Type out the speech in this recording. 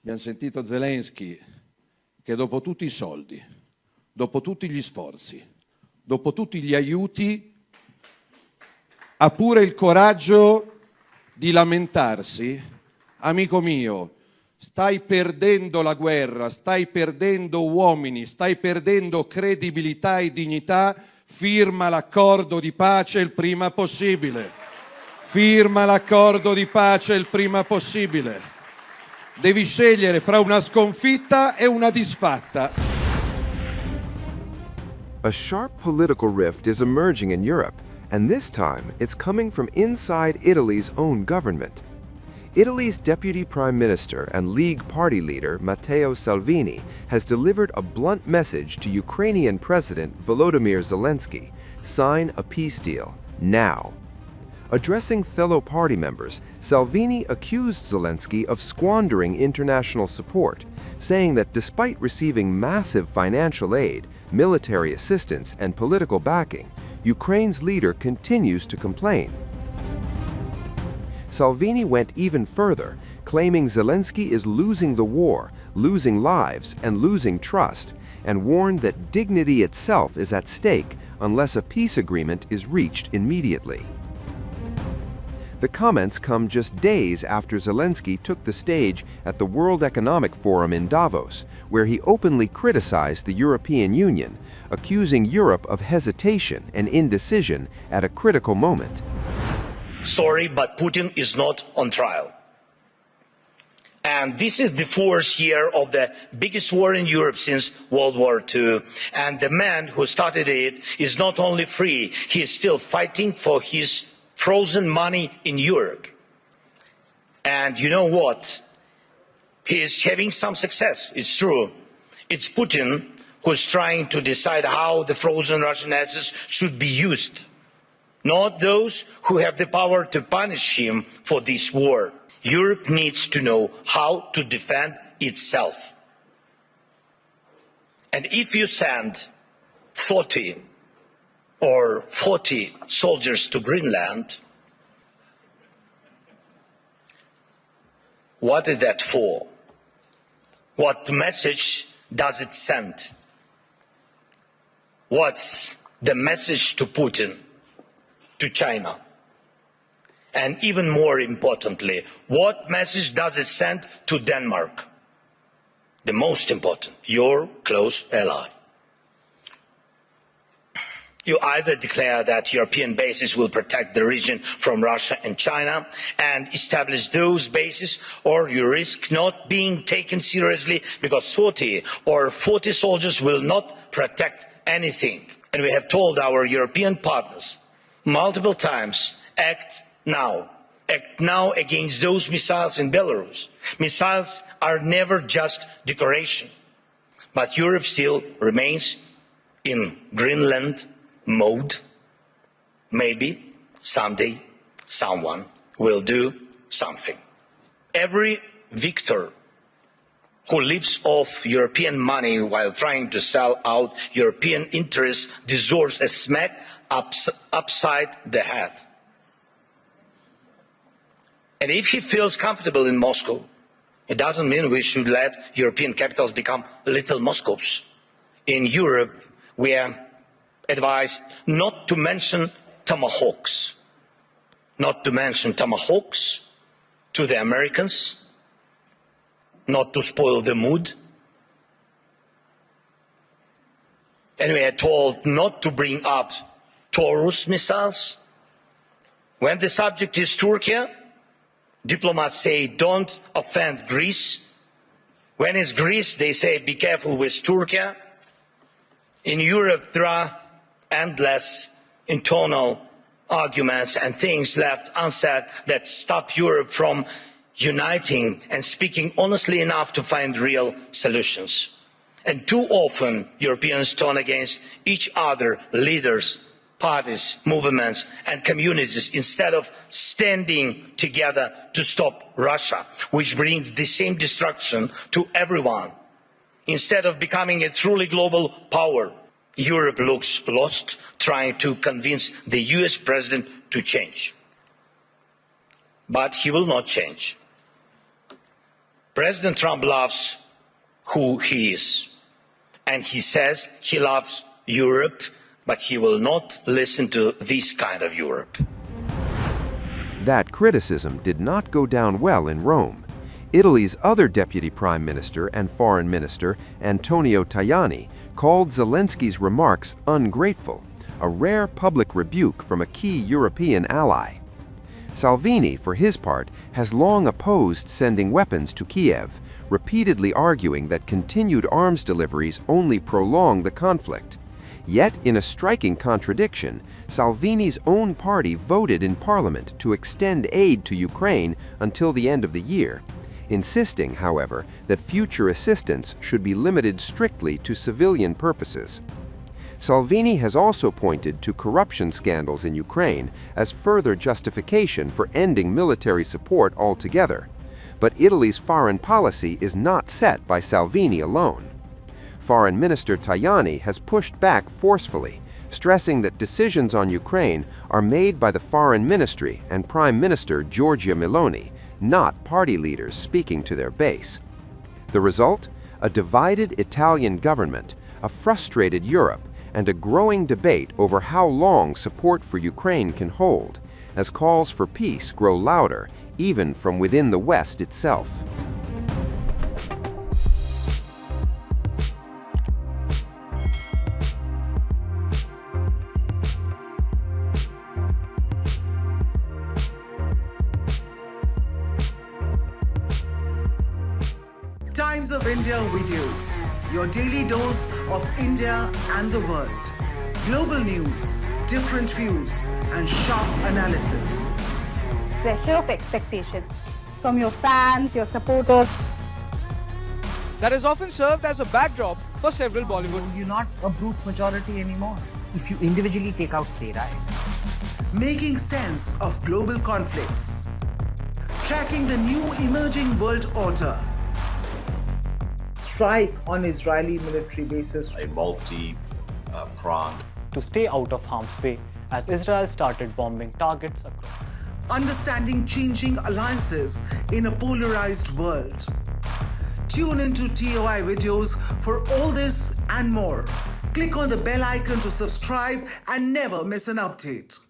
Abbiamo sentito Zelensky che dopo tutti i soldi, dopo tutti gli sforzi, dopo tutti gli aiuti, ha pure il coraggio di lamentarsi. Amico mio, stai perdendo la guerra, stai perdendo uomini, stai perdendo credibilità e dignità, firma l'accordo di pace il prima possibile. Firma l'accordo di pace il prima possibile. Devi scegliere fra una sconfitta e una disfatta. A sharp political rift is emerging in Europe, and this time it's coming from inside Italy's own government. Italy's Deputy Prime Minister and League Party leader Matteo Salvini has delivered a blunt message to Ukrainian President Volodymyr Zelensky: sign a peace deal, now. Addressing fellow party members, Salvini accused Zelensky of squandering international support, saying that despite receiving massive financial aid, military assistance, and political backing, Ukraine's leader continues to complain. Salvini went even further, claiming Zelensky is losing the war, losing lives, and losing trust, and warned that dignity itself is at stake unless a peace agreement is reached immediately. The comments come just days after Zelensky took the stage at the World Economic Forum in Davos, where he openly criticized the European Union, accusing Europe of hesitation and indecision at a critical moment. Sorry, but Putin is not on trial. And this is the fourth year of the biggest war in Europe since World War II. And the man who started it is not only free, he is still fighting for his frozen money in Europe. And you know what? He is having some success, it's true. It's Putin who's trying to decide how the frozen Russian assets should be used, not those who have the power to punish him for this war. Europe needs to know how to defend itself. And if you send 30 or 40 soldiers to Greenland, what is that for? What message does it send? What's the message to Putin, to China? And even more importantly, what message does it send to Denmark? The most important, your close ally. You either declare that European bases will protect the region from Russia and China and establish those bases, or you risk not being taken seriously because 30 or 40 soldiers will not protect anything. And we have told our European partners multiple times, act now. Act now against those missiles in Belarus. Missiles are never just decoration. But Europe still remains in Greenland mode. Maybe someday someone will do something. Every victor who lives off European money while trying to sell out European interests deserves a smack upside the head. And if he feels comfortable in Moscow, it doesn't mean we should let European capitals become little Moscows. In Europe, we are advised not to mention tomahawks. Not to mention tomahawks to the Americans, not to spoil the mood. And we are told not to bring up Taurus missiles. When the subject is Turkey, diplomats say don't offend Greece. When it's Greece, they say be careful with Turkey. In Europe, there are endless internal arguments and things left unsaid that stop Europe from uniting and speaking honestly enough to find real solutions. And too often, Europeans turn against each other, leaders, parties, movements and communities, instead of standing together to stop Russia, which brings the same destruction to everyone. Instead of becoming a truly global power, Europe looks lost, trying to convince the US president to change. But he will not change. President Trump loves who he is. And he says he loves Europe, but he will not listen to this kind of Europe. That criticism did not go down well in Rome. Italy's other deputy prime minister and foreign minister, Antonio Tajani, called Zelensky's remarks ungrateful, a rare public rebuke from a key European ally. Salvini, for his part, has long opposed sending weapons to Kyiv, repeatedly arguing that continued arms deliveries only prolong the conflict. Yet, in a striking contradiction, Salvini's own party voted in parliament to extend aid to Ukraine until the end of the year, insisting, however, that future assistance should be limited strictly to civilian purposes. Salvini has also pointed to corruption scandals in Ukraine as further justification for ending military support altogether. But Italy's foreign policy is not set by Salvini alone. Foreign Minister Tajani has pushed back forcefully, stressing that decisions on Ukraine are made by the Foreign Ministry and Prime Minister Giorgia Meloni, not party leaders speaking to their base. The result? A divided Italian government, a frustrated Europe, and a growing debate over how long support for Ukraine can hold, as calls for peace grow louder, even from within the West itself. Times of India videos, your daily dose of India and the world. Global news, different views, and sharp analysis. Pressure of expectation from your fans, your supporters. That is often served as a backdrop for several Bollywood. You're not a brute majority anymore. If you individually take out Tehran. Making sense of global conflicts. Tracking the new emerging world order. Strike on Israeli military bases. A multi-pronged. To stay out of harm's way as Israel started bombing targets across. Understanding changing alliances in a polarized world. Tune into TOI videos for all this and more. Click on the bell icon to subscribe and never miss an update.